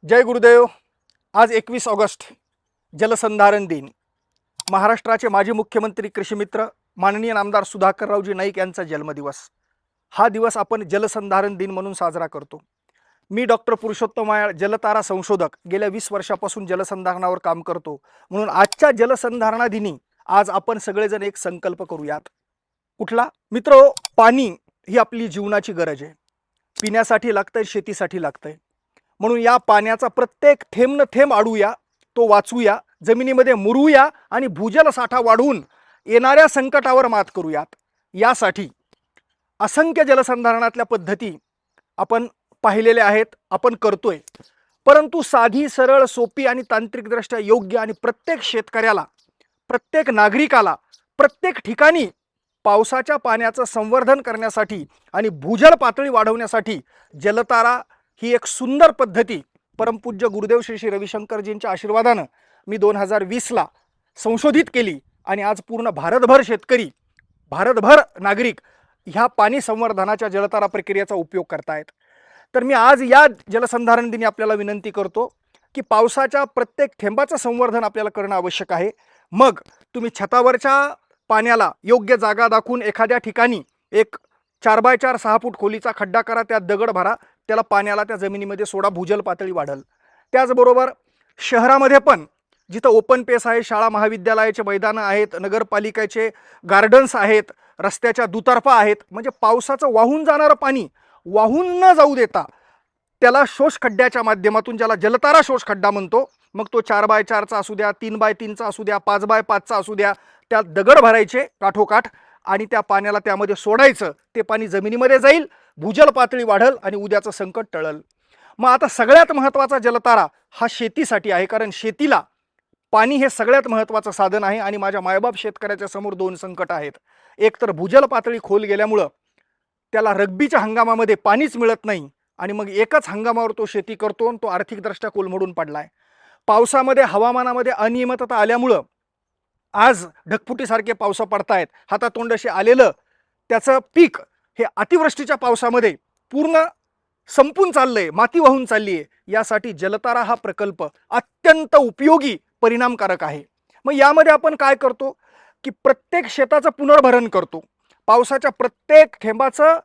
जय गुरुदेव। आज 21 ऑगस्ट जलसंधारण दिन। महाराष्ट्राचे माजी मुख्यमंत्री कृषिमित्र माननीय नामदार सुधाकररावजी नाईक यांचा जन्मदिवस। हा दिवस आपण जलसंधारण दिन म्हणून साजरा करतो। मी डॉक्टर पुरुषोत्तम आयाळ, जलतारा संशोधक, गेल्या 20 वर्षापासून जलसंधारणावर काम करतो। म्हणून आजच्या जलसंधारणा दिनी आज आपण सगळेजण एक संकल्प करूयात। कुठला? मित्रो, पाणी ही आपली जीवनाची गरज आहे। पिण्यासाठी लागतंय, शेतीसाठी लागतंय। म्हणून या पाण्याचा प्रत्येक थेंब न थेंब अडूया, तो वाचूया, जमिनीमध्ये मुरूया आणि भूजल साठा वाढवून येणाऱ्या संकटावर मात करूयात। यासाठी असंख्य जलसंधारणातल्या पद्धती आपण पाहिलेल्या आहेत, आपण करतोय। परंतु साधी, सरळ, सोपी आणि तांत्रिकदृष्ट्या योग्य आणि प्रत्येक शेतकऱ्याला, प्रत्येक नागरिकाला, प्रत्येक ठिकाणी पावसाच्या पाण्याचं संवर्धन करण्यासाठी आणि भूजल पातळी वाढवण्यासाठी जलतारा ही एक सुंदर पद्धती परमपूज्य गुरुदेव श्री श्री रविशंकरजींच्या आशीर्वादानं मी 2020 ला संशोधित केली आणि आज पूर्ण भारतभर शेतकरी, भारतभर नागरिक ह्या पाणी संवर्धनाच्या जलतारा प्रक्रियेचा उपयोग करतायत। तर मी आज या जलसंधारण दिनी आपल्याला विनंती करतो की पावसाच्या प्रत्येक थेंबाचं संवर्धन आपल्याला करणं आवश्यक आहे। मग तुम्ही छतावरच्या पाण्याला योग्य जागा दाखवून एखाद्या ठिकाणी एक 4x4 6 फूट खोलीचा खड्डा करा, त्यात दगड भरा, त्याला पाण्याला त्या जमिनीमध्ये सोडा, भूजल पातळी वाढेल। त्याचबरोबर शहरामध्ये पण जिथं ओपन पेस आहे, शाळा महाविद्यालयाचे मैदानं आहेत, नगरपालिकेचे गार्डन्स आहेत, रस्त्याच्या दुतर्फा आहेत, म्हणजे पावसाचं वाहून जाणारं पाणी वाहून न जाऊ देता त्याला शोष खड्ड्याच्या माध्यमातून, ज्याला जलतारा शोष खड्डा म्हणतो, मग तो 4x4 चा असू द्या, 3x3 चा असू द्या, 5x5 चा असू द्या, त्यात दगड भरायचे काठोकाठ आणि त्या पाण्याला त्यामध्ये सोडायचं। ते पाणी जमिनीमध्ये जाईल, भूजल पातळी वाढेल आणि उद्याचं संकट टळेल। मग आता सगळ्यात महत्त्वाचा जलतारा हा शेतीसाठी आहे, कारण शेतीला पाणी हे सगळ्यात महत्त्वाचं साधन आहे। आणि माझ्या मायबाप शेतकऱ्याच्या समोर दोन संकट आहेत। एक तर भूजल पातळी खोल गेल्यामुळं त्याला रब्बीच्या हंगामामध्ये पाणीच मिळत नाही आणि मग एकच हंगामावर तो शेती करतो आणि तो आर्थिकदृष्ट्या कोलमडून पडलाय। पावसामध्ये, हवामानामध्ये अनियमितता आल्यामुळं आज ढगफुटीसारखे पावस पडतायत, हातातोंडाशी आलेलं त्याचं पीक हे अतिवृष्टीच्या पावसामध्ये पूर्ण संपून चाललंय, माती वाहून चालली आहे। यासाठी जलतारा हा प्रकल्प अत्यंत उपयोगी, परिणामकारक आहे। मग यामध्ये आपण काय करतो की प्रत्येक शेताचं पुनर्भरण करतो, पावसाच्या प्रत्येक थेंबाचं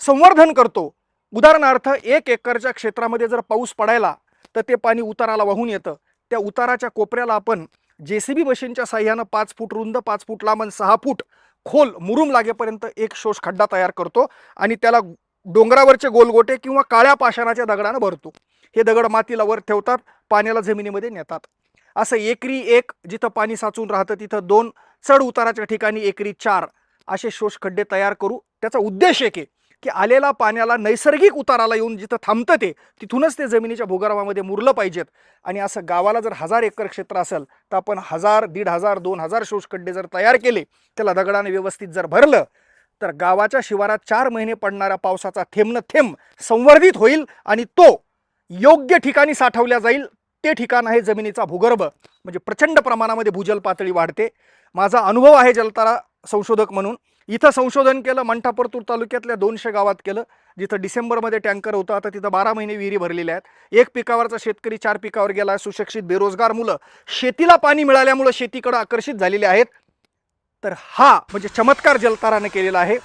संवर्धन करतो। उदाहरणार्थ 1 एकरच्या क्षेत्रामध्ये जर पाऊस पडायला तर ते पाणी उताराला वाहून येतं। त्या उताराच्या कोपऱ्याला आपण जेसीबी मशीनच्या साह्यानं 5 फूट रुंद, 5 फूट लांब आणि 6 फूट खोल मुरुम लागेपर्यंत एक शोष खड्डा तयार करतो आणि त्याला डोंगरावरचे गोलगोटे किंवा काळ्या पाषाणाच्या दगडानं भरतो। हे दगड मातीला वर ठेवतात, पाण्याला जमिनीमध्ये नेतात। असं एकरी 1 जिथं पाणी साचून राहतं तिथं 2, चढ उताराच्या ठिकाणी एकरी 4 असे शोष खड्डे तयार करू। त्याचा उद्देश एक आहे की आलेला पाण्याला नैसर्गिक उताराला येऊन जिथं थांबतं ते तिथूनच ते जमिनीच्या भूगर्भामध्ये मुरलं पाहिजेत। आणि असं गावाला जर 1000 एकर क्षेत्र असेल तर आपण 1000, 1500, 2000 शोष खड्डे जर तयार केले, त्याला दगडाने व्यवस्थित जर भरलं तर गावाच्या शिवारात 4 महिने पडणाऱ्या पावसाचा थेंब न थेंब संवर्धित होईल आणि तो योग्य ठिकाणी साठवल्या जाईल। ते ठिकाण आहे जमिनीचा भूगर्भ, म्हणजे प्रचंड प्रमाणामध्ये भूजल पातळी वाढते। माझा अनुभव आहे जलतारा संशोधक म्हणून। इथं संशोधन केलं, मंठापरतूर तालुक्यातल्या 200 गावात केलं, जिथं डिसेंबरमध्ये टँकर होता, आता तिथं 12 महिने विहिरी भरलेल्या आहेत। 1 पिकावरचा शेतकरी 4 पिकावर गेला, सुशिक्षित बेरोजगार मुलं शेतीला पाणी मिळाल्यामुळे शेतीकडे आकर्षित झालेले आहेत। तर हा म्हणजे चमत्कार जलताराने केलेला आहे।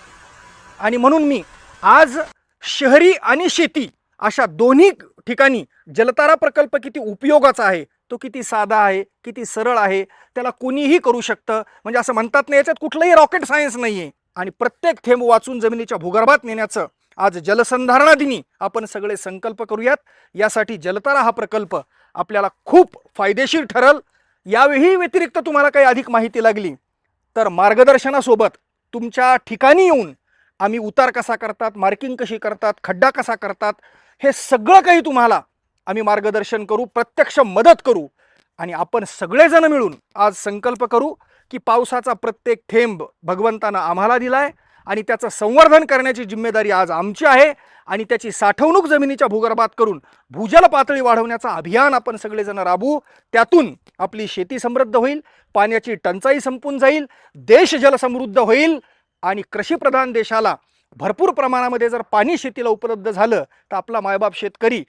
आणि म्हणून मी आज शहरी आणि शेती अशा दोन्ही ठिकाणी जलतारा प्रकल्प किती उपयोगाचा आहे, तो किती साधा आहे, किती सरळ आहे, त्याला कोणीही करू शकतं। म्हणजे असं म्हणतात ना, याच्यात कुठलंही रॉकेट सायन्स नाहीये। आणि प्रत्येक थेंब वाचून जमिनीच्या भूगर्भात नेण्याचं आज जलसंधारणा दिनी आपण सगळे संकल्प करूयात। यासाठी जलतारा हा प्रकल्प आपल्याला खूप फायदेशीर ठरेल। यावेळी व्यतिरिक्त तुम्हाला काही अधिक माहिती लागली तर मार्गदर्शनासोबत तुमच्या ठिकाणी येऊन आम्ही उतार कसा करतात, मार्किंग कशी करतात, खड्डा कसा करतात, हे सगळं काही तुम्हाला आम्ही मार्गदर्शन करू, प्रत्यक्ष मदत करू। आणि आपण सगळेजण मिळून आज संकल्प करू की पावसाचा प्रत्येक थेंब भगवंतानं आम्हाला दिलाय आणि त्याचं संवर्धन करण्याची जिम्मेदारी आज आमची आहे। आणि त्याची साठवणूक जमिनीच्या भूगर्भात करून भूजल पातळी वाढवण्याचा अभियान आपण सगळेजण राबवू। त्यातून आपली शेती समृद्ध होईल, पाण्याची टंचाई संपून जाईल, देश जलसमृद्ध होईल आणि कृषीप्रधान देशाला भरपूर प्रमाणामध्ये जर पाणी शेतीला उपलब्ध झालं तर आपला मायबाप शेतकरी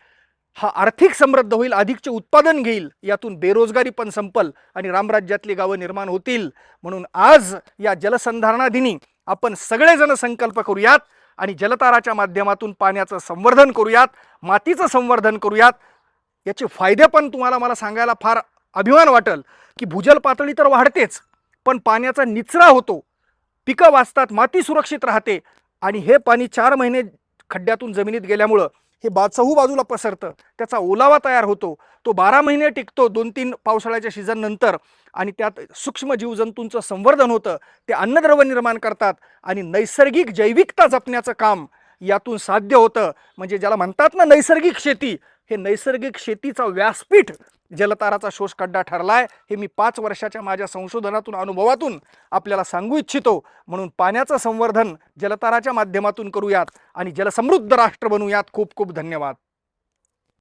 हा आर्थिक समृद्ध होईल, अधिकचे उत्पादन घेईल, यातून बेरोजगारी पण संपल आणि रामराज्यातली गावं निर्माण होतील. म्हणून आज या जलसंधारणा दिनी आपण सगळेजण संकल्प करूयात आणि जलताराच्या माध्यमातून पाण्याचं संवर्धन करूयात, मातीचं संवर्धन करूयात. याचे फायदे पण तुम्हाला मला सांगायला फार अभिमान वाटेल की भूजल पातळी तर वाढतेच, पण पाण्याचा निचरा होतो, पिकं वाचतात, माती सुरक्षित राहते आणि हे पाणी 4 महिने खड्ड्यातून जमिनीत गेल्यामुळं हे चहूबाजूला पसरतं, त्याचा ओलावा तयार होतो, तो 12 महिने टिकतो 2-3 पावसाळ्याच्या सीझन नंतर आणि त्यात सूक्ष्म जीवजंतूंचं संवर्धन होतं, ते अन्नद्रव्य निर्माण करतात आणि नैसर्गिक जैविकता जपण्याचं काम यातून साध्य होतं. म्हणजे ज्याला म्हणतात ना नैसर्गिक शेती, हे नैसर्गिक शेतीचा व्यासपीठ जलताराचा शोषखड्डा ठरलाय. हे मी 5 वर्षाच्या माझ्या संशोधनातून अनुभवातून आपल्याला सांगू इच्छितो. म्हणून पाण्याचं संवर्धन जलताराच्या माध्यमातून करूयात आणि जलसमृद्ध राष्ट्र बनूयात. खूप खूप धन्यवाद.